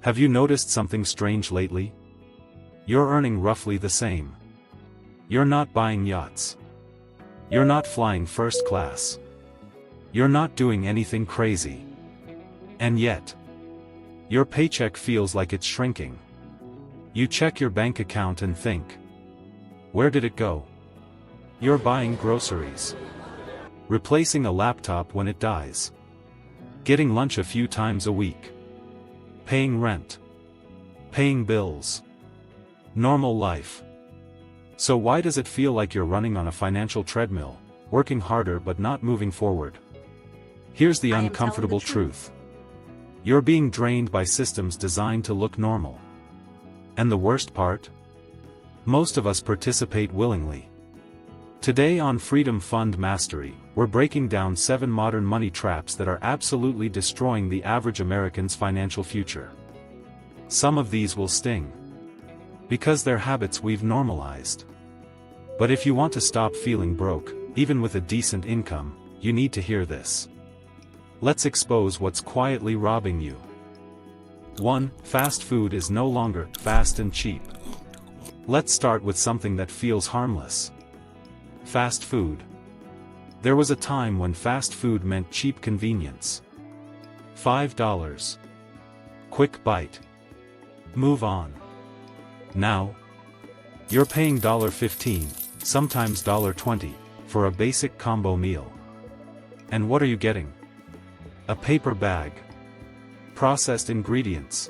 Have you noticed something strange lately? You're earning roughly the same. You're not buying yachts. You're not flying first class. You're not doing anything crazy. And yet, your paycheck feels like it's shrinking. You check your bank account and think, where did it go? You're buying groceries. Replacing a laptop when it dies. Getting lunch a few times a week. Paying rent. Paying bills. Normal life. So why does it feel like you're running on a financial treadmill, working harder but not moving forward? Here's the uncomfortable truth. You're being drained by systems designed to look normal. And the worst part? Most of us participate willingly. Today on Freedom Fund Mastery, we're breaking down 7 modern money traps that are absolutely destroying the average American's financial future. Some of these will sting, because they're habits we've normalized. But if you want to stop feeling broke, even with a decent income, you need to hear this. Let's expose what's quietly robbing you. 1. Fast food is no longer fast and cheap. Let's start with something that feels harmless. Fast food. There was a time when fast food meant cheap convenience. $5. Quick bite. Move on. Now, you're paying $15, sometimes $20, for a basic combo meal. And what are you getting? A paper bag. Processed ingredients.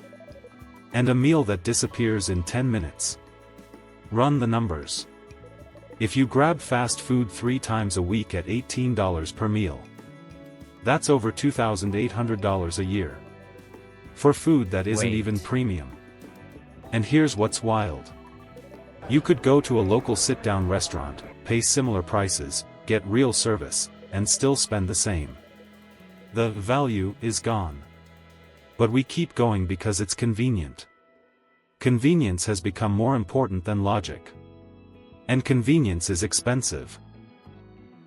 And a meal that disappears in 10 minutes. Run the numbers. If you grab fast food 3 times a week at $18 per meal, that's over $2,800 a year. For food that isn't even premium. And here's what's wild. You could go to a local sit-down restaurant, pay similar prices, get real service, and still spend the same. The value is gone. But we keep going because it's convenient. Convenience has become more important than logic. And convenience is expensive.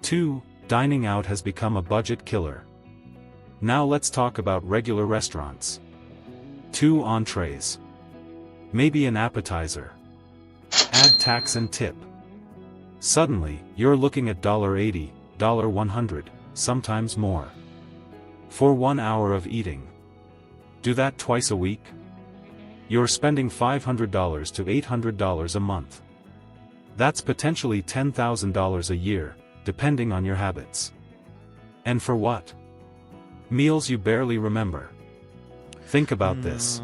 2. Dining out has become a budget killer. Now let's talk about regular restaurants. 2 entrees. Maybe an appetizer. Add tax and tip. Suddenly, you're looking at $80, $100, sometimes more. For 1 hour of eating. Do that twice a week? You're spending $500 to $800 a month. That's potentially $10,000 a year, depending on your habits. And for what? Meals you barely remember. Think about this.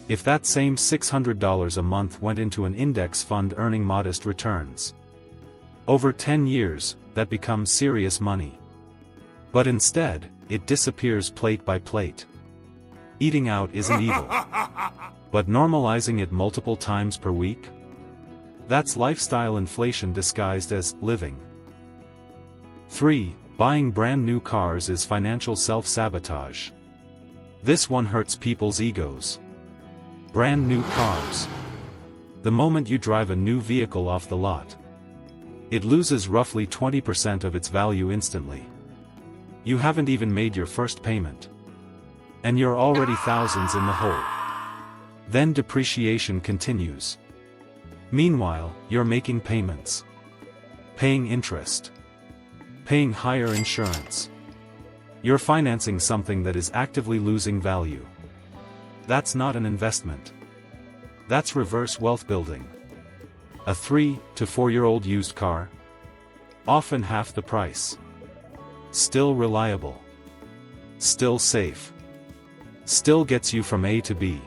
If that same $600 a month went into an index fund earning modest returns, over 10 years, that becomes serious money. But instead, it disappears plate by plate. Eating out isn't evil. But normalizing it multiple times per week? That's lifestyle inflation disguised as living. 3. Buying brand new cars is financial self-sabotage. This one hurts people's egos. Brand new cars. The moment you drive a new vehicle off the lot, it loses roughly 20% of its value instantly. You haven't even made your first payment. And you're already thousands in the hole. Then depreciation continues. Meanwhile, you're making payments. Paying interest. Paying higher insurance. You're financing something that is actively losing value. That's not an investment. That's reverse wealth building. A 3 to 4-year-old used car? Often half the price. Still reliable. Still safe. Still gets you from A to B.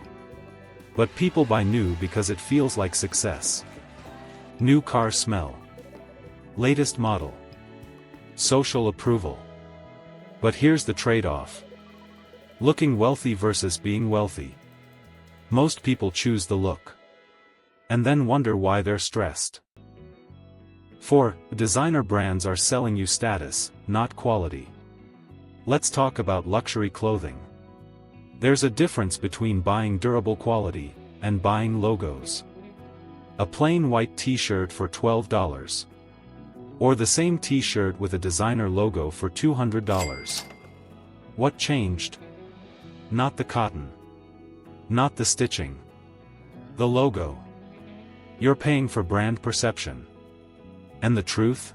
But people buy new because it feels like success. New car smell. Latest model. Social approval. But here's the trade-off. Looking wealthy versus being wealthy. Most people choose the look. And then wonder why they're stressed. 4. Designer brands are selling you status, not quality. Let's talk about luxury clothing. There's a difference between buying durable quality and buying logos. A plain white t-shirt for $12. Or the same t-shirt with a designer logo for $200. What changed? Not the cotton. Not the stitching. The logo. You're paying for brand perception. And the truth?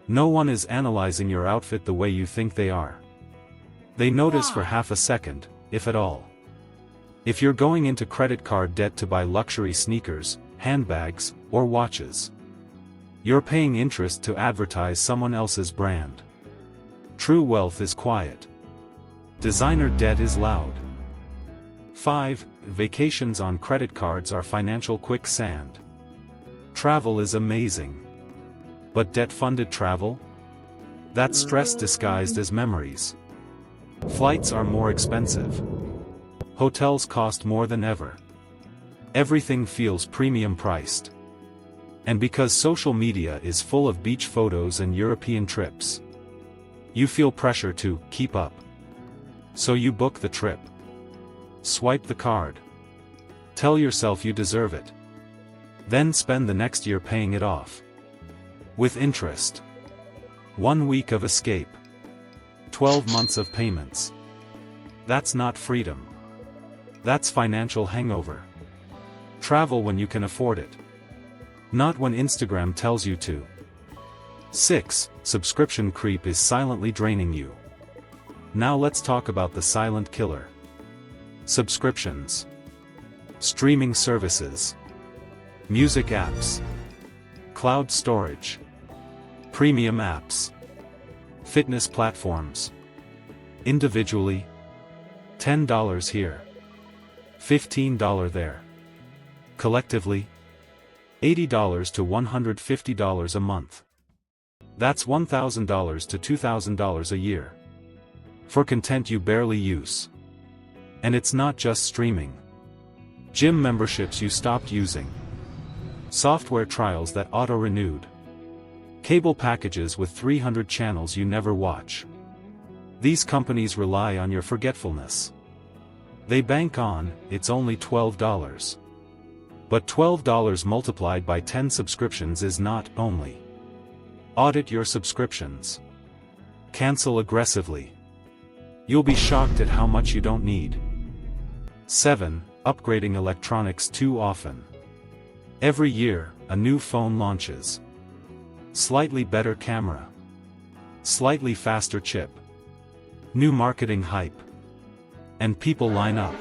No one is analyzing your outfit the way you think they are. They notice for half a second, if at all. If you're going into credit card debt to buy luxury sneakers, handbags, or watches, you're paying interest to advertise someone else's brand. True wealth is quiet. Designer debt is loud. 5. Vacations on credit cards are financial quicksand. Travel is amazing. But debt-funded travel? That's stress disguised as memories. Flights are more expensive. Hotels cost more than ever. Everything feels premium priced. And because social media is full of beach photos and European trips, you feel pressure to keep up. So you book the trip. Swipe the card. Tell yourself you deserve it. Then spend the next year paying it off. With interest. 1 week of escape. 12 months of payments. That's not freedom. That's financial hangover. Travel when you can afford it. Not when Instagram tells you to. 6. Subscription creep is silently draining you. Now let's talk about the silent killer. Subscriptions. Streaming services. Music apps. Cloud storage. Premium apps. Fitness platforms. Individually. $10 here. $15 there. Collectively. $80 to $150 a month. That's $1,000 to $2,000 a year. For content you barely use. And it's not just streaming. Gym memberships you stopped using. Software trials that auto-renewed. Cable packages with 300 channels you never watch. These companies rely on your forgetfulness. They bank on, it's only $12. But $12 multiplied by 10 subscriptions is not only. Audit your subscriptions. Cancel aggressively. You'll be shocked at how much you don't need. 7. Upgrading electronics too often. Every year, a new phone launches. Slightly better camera. Slightly faster chip. New marketing hype. And people line up.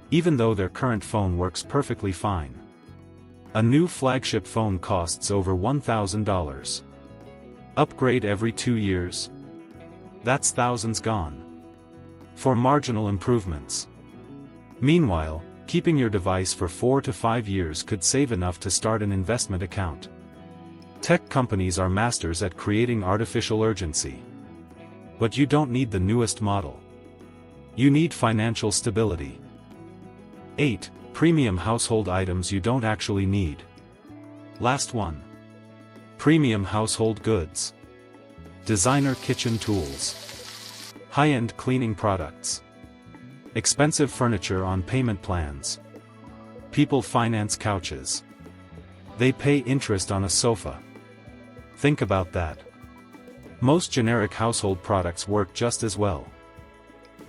Even though their current phone works perfectly fine. A new flagship phone costs over $1,000. Upgrade every 2 years? That's thousands gone. For marginal improvements. Meanwhile, keeping your device for 4 to 5 years could save enough to start an investment account. Tech companies are masters at creating artificial urgency. But you don't need the newest model. You need financial stability. 8. Premium household items you don't actually need. Last one. Premium household goods. Designer kitchen tools. High-end cleaning products. Expensive furniture on payment plans. People finance couches. They pay interest on a sofa. Think about that. Most generic household products work just as well.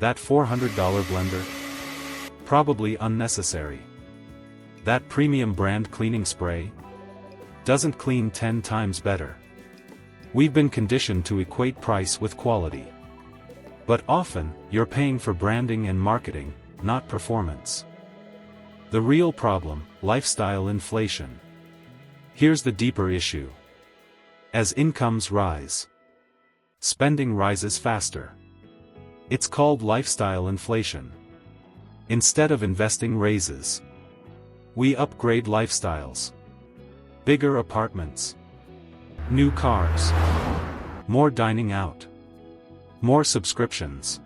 That $400 blender? Probably unnecessary. That premium brand cleaning spray? Doesn't clean 10 times better. We've been conditioned to equate price with quality. But often, you're paying for branding and marketing, not performance. The real problem, lifestyle inflation. Here's the deeper issue. As incomes rise, spending rises faster. It's called lifestyle inflation. Instead of investing raises, we upgrade lifestyles. Bigger apartments. New cars. More dining out. More subscriptions.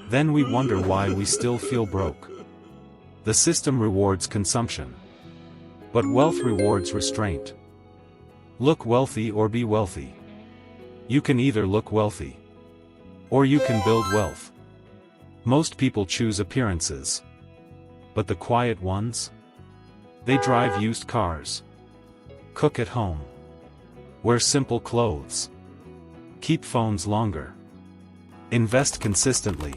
Then we wonder why we still feel broke. The system rewards consumption. But wealth rewards restraint. Look wealthy or be wealthy. You can either look wealthy, or you can build wealth. Most people choose appearances. But the quiet ones? They drive used cars. Cook at home. Wear simple clothes. Keep phones longer. Invest consistently.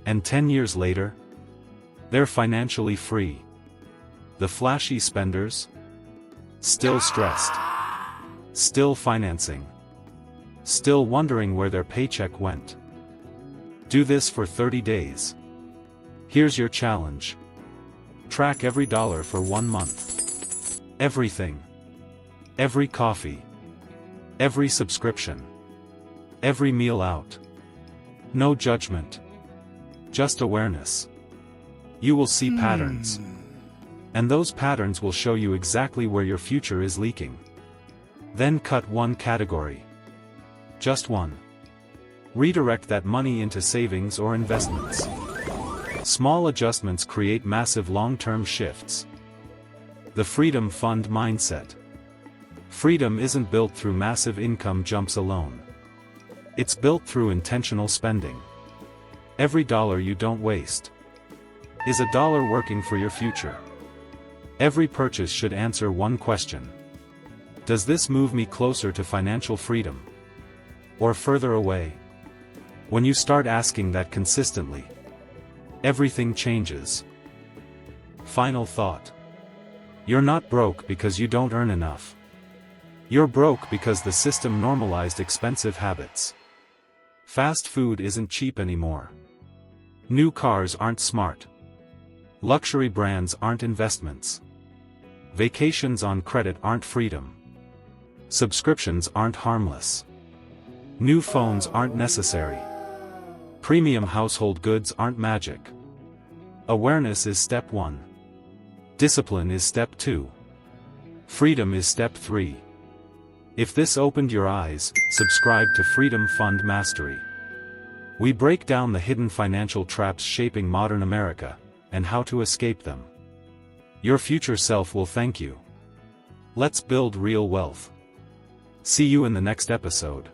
And 10 years later? They're financially free. The flashy spenders? Still stressed. Still financing. Still wondering where their paycheck went. Do this for 30 days. Here's your challenge. Track every dollar for 1 month. Everything. Every coffee. Every subscription. Every meal out. No judgment. Just awareness. You will see patterns. And those patterns will show you exactly where your future is leaking. Then cut one category. Just one. Redirect that money into savings or investments. Small adjustments create massive long-term shifts. The Freedom Fund Mindset. Freedom isn't built through massive income jumps alone. It's built through intentional spending. Every dollar you don't waste is a dollar working for your future. Every purchase should answer one question. Does this move me closer to financial freedom? Or further away? When you start asking that consistently, everything changes. Final thought. You're not broke because you don't earn enough. You're broke because the system normalized expensive habits. Fast food isn't cheap anymore. New cars aren't smart. Luxury brands aren't investments. Vacations on credit aren't freedom. Subscriptions aren't harmless. New phones aren't necessary. Premium household goods aren't magic. Awareness is step 1. Discipline is step 2. Freedom is step 3. If this opened your eyes, subscribe to Freedom Fund Mastery. We break down the hidden financial traps shaping modern America, and how to escape them. Your future self will thank you. Let's build real wealth. See you in the next episode.